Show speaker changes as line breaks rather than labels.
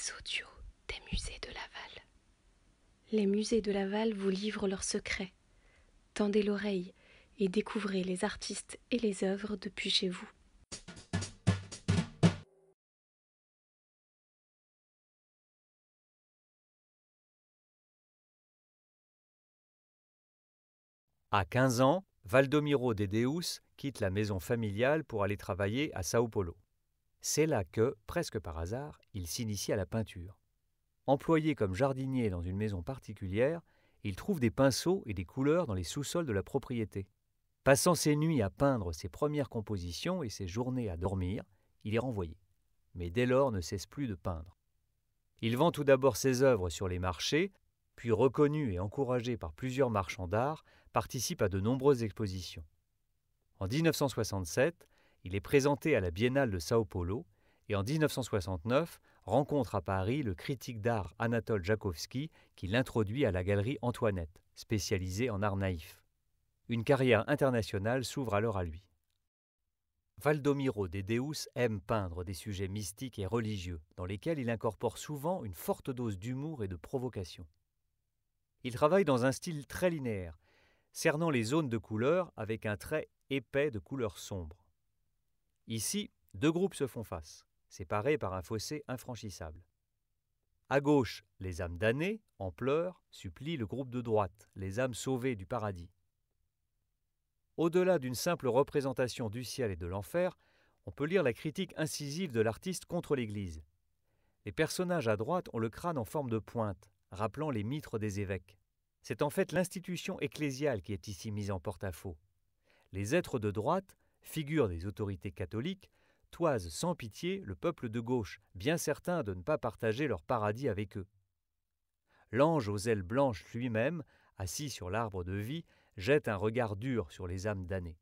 Les audios des musées de Laval. Les musées de Laval vous livrent leurs secrets. Tendez l'oreille et découvrez les artistes et les œuvres depuis chez vous.
À 15 ans, Valdomiro de Deus quitte la maison familiale pour aller travailler à Sao Paulo. C'est là que, presque par hasard, il s'initie à la peinture. Employé comme jardinier dans une maison particulière, il trouve des pinceaux et des couleurs dans les sous-sols de la propriété. Passant ses nuits à peindre ses premières compositions et ses journées à dormir, il est renvoyé. Mais dès lors ne cesse plus de peindre. Il vend tout d'abord ses œuvres sur les marchés, puis reconnu et encouragé par plusieurs marchands d'art, participe à de nombreuses expositions. En 1967, il est présenté à la Biennale de Sao Paulo et en 1969 rencontre à Paris le critique d'art Anatole Jakowski qui l'introduit à la galerie Antoinette, spécialisée en art naïf. Une carrière internationale s'ouvre alors à lui. Valdomiro de Deus aime peindre des sujets mystiques et religieux, dans lesquels il incorpore souvent une forte dose d'humour et de provocation. Il travaille dans un style très linéaire, cernant les zones de couleurs avec un trait épais de couleurs sombres. Ici, deux groupes se font face, séparés par un fossé infranchissable. À gauche, les âmes damnées, en pleurs, supplient le groupe de droite, les âmes sauvées du paradis. Au-delà d'une simple représentation du ciel et de l'enfer, on peut lire la critique incisive de l'artiste contre l'Église. Les personnages à droite ont le crâne en forme de pointe, rappelant les mitres des évêques. C'est en fait l'institution ecclésiale qui est ici mise en porte-à-faux. Les êtres de droite, figures des autorités catholiques, toisent sans pitié le peuple de gauche, bien certain de ne pas partager leur paradis avec eux. L'ange aux ailes blanches lui-même, assis sur l'arbre de vie, jette un regard dur sur les âmes damnées.